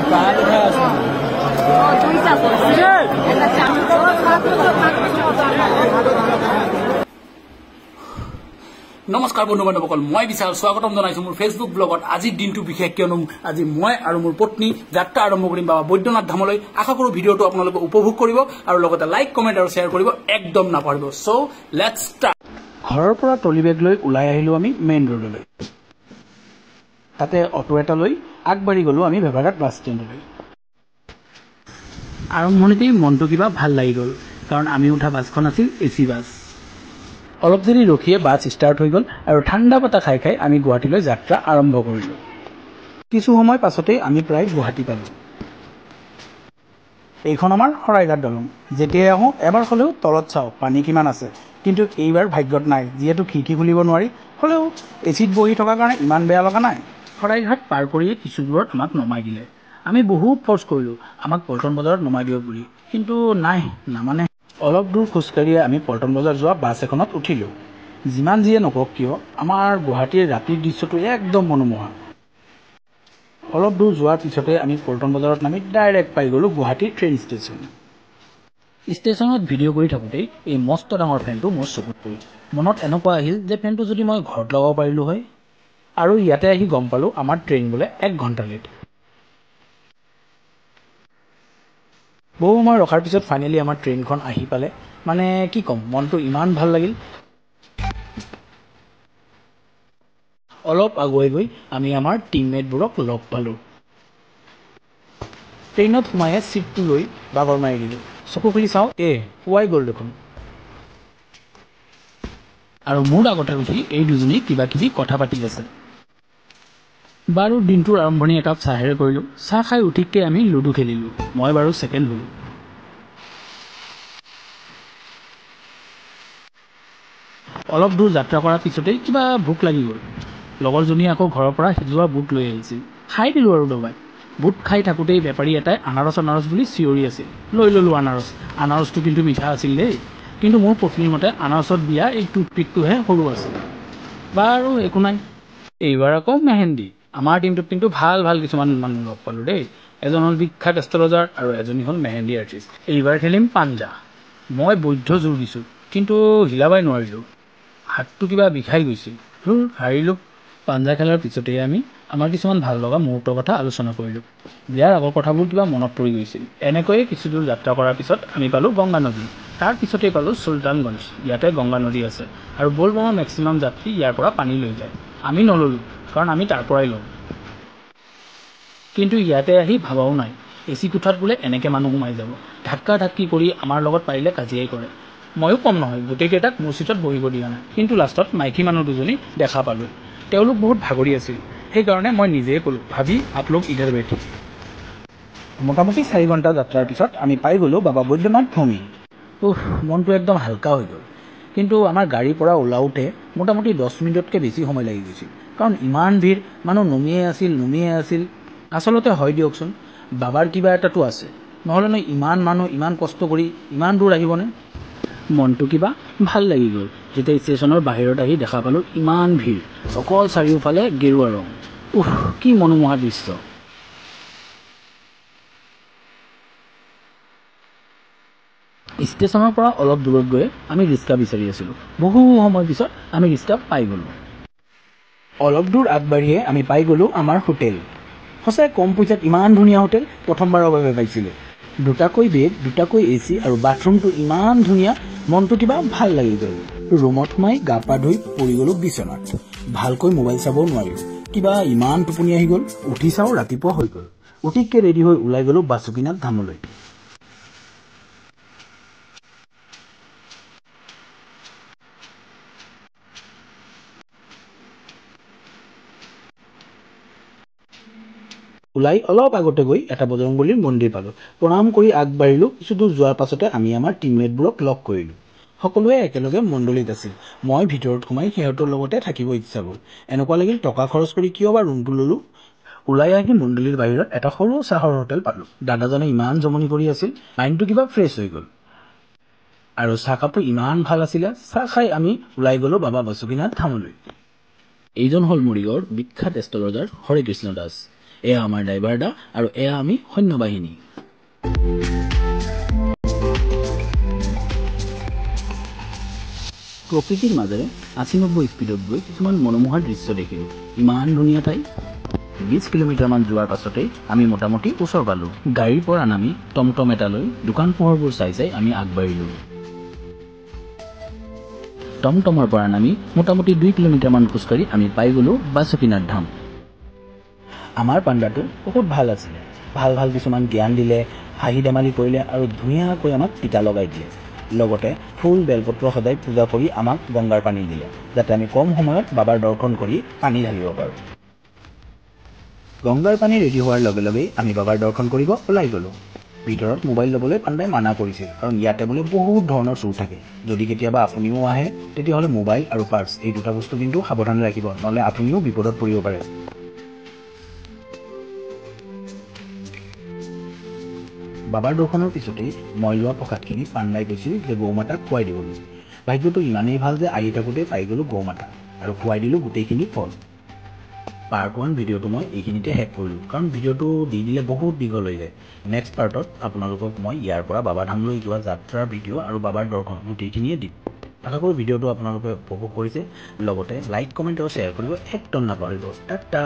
নমস্কাৰ বন্ধু বান্ধৱসকল, মই বিশাল স্বাগতম জনাইছো মোৰ ফেচবুক ব্লগত। আজিৰ দিনটো বিশেষ কিয়নো আজি মই আৰু মোৰ পত্নী যাত্ৰা আৰম্ভ কৰিম বাবা বৈদ্যনাথ ধামলৈ। আশা কৰোঁ ভিডিঅ'টো আপোনালোকে উপভোগ কৰিব আৰু লগতে লাইক কমেণ্ট আৰু শ্বেয়াৰ কৰিব একদম নাপাহৰিব। চ' লেটছ ষ্টাৰ্ট। ঘৰৰ পৰা ট্ৰলি বেগ লৈ ওলাই আহিলোঁ আমি মেইন ৰোডলৈ। তাতে অটো এটা লৈ আগবাঢ়ি গ'লোঁ আমি ভেবাঘাট বাছ ষ্টেণ্ডলৈ। আৰম্ভণিতেই মনটো কিবা ভাল লাগি গ'ল, কাৰণ আমি উঠা বাছখন আছিল AC বাছ। অলপ দেৰি ৰখিয়ে বাছ ষ্টাৰ্ট হৈ গ'ল আৰু ঠাণ্ডা বতাহ খাই খাই আমি গুৱাহাটীলৈ যাত্ৰা আৰম্ভ কৰিলোঁ। কিছু সময় পাছতেই আমি প্ৰায় গুৱাহাটী পালোঁ। এইখন আমাৰ শৰাইঘাট দলং। যেতিয়াই আহোঁ এবাৰ হ'লেও তলত চাওঁ পানী কিমান আছে, কিন্তু এইবাৰ ভাগ্যত নাই, যিহেতু খিৰিকী খুলিব নোৱাৰি। হ'লেও এচিত বহি থকাৰ কাৰণে ইমান বেয়া লগা নাই। শৰাইঘাট পাৰ কৰিয়ে কিছু দূৰত আমাক নমাই দিলে। আমি বহুত ফ'ৰ্চ কৰিলোঁ আমাক পল্টন বজাৰত নমাই দিয়ক বুলি, কিন্তু নাই, নামানে। অলপ দূৰ খোজকাঢ়িয়ে আমি পল্টন বজাৰ যোৱা বাছ এখনত উঠিলোঁ। যিমান যিয়ে নকওক কিয় আমাৰ গুৱাহাটীৰ ৰাতিৰ দৃশ্যটো একদম মনোমোহা। অলপ দূৰ যোৱাৰ পিছতে আমি পল্টন বজাৰত নামি ডাইৰেক্ট পাই গ'লোঁ গুৱাহাটীৰ ট্ৰেইন ষ্টেচন। ষ্টেচনত ভিডিঅ' কৰি থাকোঁতেই এই মস্ত ডাঙৰ ফেনটো মোৰ চকুত পৰিল। মনত এনেকুৱা আহিল যে ফেনটো যদি মই ঘৰত লগাব পাৰিলোঁ হয়। আৰু ইয়াতে আহি গম পালোঁ আমাৰ ট্ৰেইন বোলে 1 ঘণ্টা লেট। বহু সময় ৰখাৰ পিছত ফাইনেলি আমাৰ ট্ৰেইনখন আহি পালে। মানে কি ক'ম, মনটো ইমান ভাল লাগিল। অলপ আগুৱাই গৈ আমি আমাৰ টিমমেটবোৰক লগ পালোঁ। ট্ৰেইনত সোমায়ে ছিটটো লৈ বাগৰ মাৰি দিলোঁ। চকু খুলি চাওঁ, পুৱাই গ'ল দেখোন। আৰু মোৰ আগতে উঠি এই দুজনী কিবা কিবি কথা পাতি আছে। বাৰু দিনটোৰ আৰম্ভণি একাপ চাহেৰে কৰিলোঁ। চাহ খাই উঠিকে আমি লুডু খেলিলোঁ। মই বাৰু ছেকেণ্ড হ'লোঁ। অলপ দূৰ যাত্ৰা কৰাৰ পিছতেই কিবা ভোক লাগি গ'ল। লগৰজনীয়ে আকৌ ঘৰৰ পৰা সিজোৱা বুট লৈ আহিছিল। খাই দিলোঁ আৰু দবাই। বুট খাই থাকোঁতেই বেপাৰী এটাই আনাৰস বুলি চিঞৰি আছিল। লৈ ল'লোঁ আনাৰস। আনাৰসটো কিন্তু মিঠা আছিল দেই, কিন্তু মোৰ পত্নীৰ মতে আনাৰসত দিয়া এই টুথপিকটোহে সৰু আছিল। বাৰু একো নাই। এইবাৰ আকৌ মেহেন্দি। আমাৰ টিমটোত কিন্তু ভাল ভাল কিছুমান মানুহ লগ পালোঁ দেই। এজন হ'ল বিখ্যাত এষ্ট্ৰলজাৰ আৰু এজনী হ'ল মেহেন্দি আৰ্টিষ্ট। এইবাৰ খেলিম পাঞ্জা। মই বৈধ জোৰ দিছোঁ, কিন্তু হিলাবাই নোৱাৰিলোঁ। হাতটো কিবা বিষাই গৈছিল। হাৰিলোঁ। পাঞ্জা খেলাৰ পিছতেই আমি আমাৰ কিছুমান ভাল লগা মুহূৰ্তৰ কথা আলোচনা কৰিলোঁ। বিয়াৰ আগৰ কথাবোৰ কিবা মনত পৰি গৈছিল। এনেকৈয়ে কিছু দূৰ যাত্ৰা কৰাৰ পিছত আমি পালোঁ গংগা নদী। তাৰ পিছতেই পালোঁ চুলতানগঞ্জ। ইয়াতে গংগা নদী আছে আৰু বলবমৰ মেক্সিমাম যাত্ৰী ইয়াৰ পৰা পানী লৈ যায়। আমি নল'লোঁ, কাৰণ আমি তাৰ পৰাই লওঁ। কিন্তু ইয়াতে আহি ভাবাও নাই, AC কোঠাত বোলে এনেকৈ মানুহ সোমাই যাব। ধাক্কা ধাক্কি কৰি আমাৰ লগত পাৰিলে কাজিয়াই কৰে। ময়ো কম নহয়, গোটেইকেইটাক মোৰ চিটত বহিব দিয়া নাই। কিন্তু লাষ্টত মাইকী মানুহ দুজনী দেখা পালোঁ। তেওঁলোক বহুত ভাগৰি আছিল। সেইকাৰণে মই নিজেই ক'লোঁ, ভাবি আপলোক ইধৰ বেঠি। মোটামুটি 4 ঘণ্টা যাত্ৰাৰ পিছত আমি পাই গ'লোঁ বাবা বৈদ্যনাথ ভূমি। মনটো একদম হালকা হৈ গ'ল। কিন্তু আমাৰ গাড়ীৰ পৰা ওলাওঁতে মোটামুটি 10 মিনিটতকৈ বেছি সময় লাগি গৈছিল, কাৰণ ইমান ভিৰ, মানুহ নমিয়ে আছিল। আচলতে হয় দিয়কচোন, বাবাৰ কিবা এটাতো আছে, নহ'লেনো ইমান মানুহ ইমান কষ্ট কৰি ইমান দূৰ আহিবনে। মনটো কিবা ভাল লাগি গ'ল যেতিয়া ষ্টেচনৰ বাহিৰত আহি দেখা পালোঁ ইমান ভিৰ, অকল চাৰিওফালে গেৰুৱা ৰং। কি মনোমোহা দৃশ্য। ষ্টেচনৰ পৰা অলপ দূৰত গৈ আমি ৰিক্সা বিচাৰি আছিলোঁ। বহু সময় পিছত আমি ৰিক্সা পাই গ'লোঁ। অলপ দূৰ আগবাঢ়িয়ে আমি পাই গ'লোঁ আমাৰ হোটেল। সঁচাই কম পইচাত ইমান ধুনীয়া হোটেল প্ৰথমবাৰৰ বাবে পাইছিলোঁ। 2টাকৈ বেড, 2টাকৈ AC আৰু বাথৰুমটো ইমান ধুনীয়া, মনটো কিবা ভাল লাগি গ'ল। ৰুমত সোমাই গা পা ধুই পৰি গ'লোঁ বিচনাত। ভালকৈ মোবাইল চাবও নোৱাৰিলোঁ, কিবা ইমান টোপনি আহি গ'ল। উঠি চাওঁ ৰাতিপুৱা হৈ গ'ল। উঠিকে ৰেডি হৈ ওলাই গ'লোঁ বাসুকীনাথ ধামলৈ। ওলাই অলপ আগতে গৈ এটা বজৰংবলীৰ মন্দিৰ পালোঁ। প্ৰণাম কৰি আগবাঢ়িলোঁ। কিছু দূৰ যোৱাৰ পাছতে আমি আমাৰ টিমমেটবোৰক লগ কৰিলোঁ। সকলোৱে একেলগে মণ্ডলীত আছিল। মই ভিতৰত সোমাই সিহঁতৰ লগতে থাকিব ইচ্ছা গ'ল। এনেকুৱা লাগিল টকা খৰচ কৰি কিয় বা ৰুমটো ল'লোঁ। ওলাই আহি মণ্ডলীৰ বাহিৰত এটা সৰু চাহৰ হোটেল পালোঁ। দাদাজনে ইমান জমনি কৰি আছিল, মাইণ্ডটো কিবা ফ্ৰেছ হৈ গ'ল। আৰু চাহকাপটো ইমান ভাল আছিলে। চাহ খাই আমি ওলাই গ'লোঁ বাবা বাসুকীনাথ ধামলৈ। এইজন হ'ল মৰিগাঁৱৰ বিখ্যাত এষ্ট্ৰলজাৰ হৰে কৃষ্ণ দাস। এয়া আমাৰ ড্ৰাইভাৰ দা আৰু এয়া আমি সৈন্যবাহিনী। প্ৰকৃতিৰ মাজেৰে ৮০-৯০ স্পীডত গৈ কিছুমান মনোমোহা দৃশ্য দেখিলোঁ। ইমান ধুনীয়া ঠাই। ২০ কিলোমিটাৰমান যোৱাৰ পাছতেই আমি মোটামুটি ওচৰ পালোঁ। গাড়ীৰ পৰা নামি টমটম এটালৈ দোকান পোহৰবোৰ চাই চাই আমি আগবাঢ়িলোঁ। টমটমৰ পৰা নামি মোটামুটি ২ কিলোমিটাৰমান খোজকাঢ়ি আমি পাই গ'লোঁ বাসুকীনাথ ধাম। আমাৰ পাণ্ডাটো বহুত ভাল আছিলে। ভাল ভাল কিছুমান জ্ঞান দিলে, হাঁহি ধেমালি কৰিলে আৰু ধুনীয়াকৈ আমাক টিকা লগাই দিলে। লগতে ফুল বেলপত্ৰ সদায় পূজা কৰি আমাক গংগাৰ পানী দিলে, যাতে আমি কম সময়ত বাবাৰ দৰ্শন কৰি পানী ঢালিব পাৰোঁ। গংগাৰ পানী ৰেডি হোৱাৰ লগে লগেই আমি বাবাৰ দৰ্শন কৰিব ওলাই গ'লোঁ। ভিতৰত মোবাইল ল'বলৈ পাণ্ডাই মানা কৰিছিল, কাৰণ ইয়াতে বোলে বহুত ধৰণৰ চোৰ থাকে। যদি কেতিয়াবা আপুনিও আহে তেতিয়াহ'লে মোবাইল আৰু পাৰ্চ এই দুটা বস্তু কিন্তু সাৱধানে ৰাখিব, নহ'লে আপুনিও বিপদত পৰিব পাৰে। বাবাৰ দৰ্শনৰ পিছতেই মই লোৱা প্ৰসাদখিনি পাণ্ডাই কৈছিল যে গৌমাতাক খুৱাই দিবলৈ। ভাগ্যটো ইমানেই ভাল যে আহি থাকোঁতে পাই গ'লোঁ গৌমাতা আৰু খুৱাই দিলোঁ গোটেইখিনি ফল। পাৰ্ট 1 ভিডিঅ'টো মই এইখিনিতে শেষ কৰিলোঁ, কাৰণ ভিডিঅ'টো দি দিলে বহুত দীঘল হৈ যায়। নেক্সট পাৰ্টত আপোনালোকক মই ইয়াৰ পৰা বাবাধামলৈ যোৱা যাত্ৰাৰ ভিডিঅ' আৰু বাবাৰ দৰ্শন গোটেইখিনিয়ে দিম। আশা কৰোঁ ভিডিঅ'টো আপোনালোকে উপভোগ কৰিছে। লগতে লাইক, কমেণ্ট আৰু শ্বেয়াৰ কৰিব একদম নাপাহৰিব। টাটা।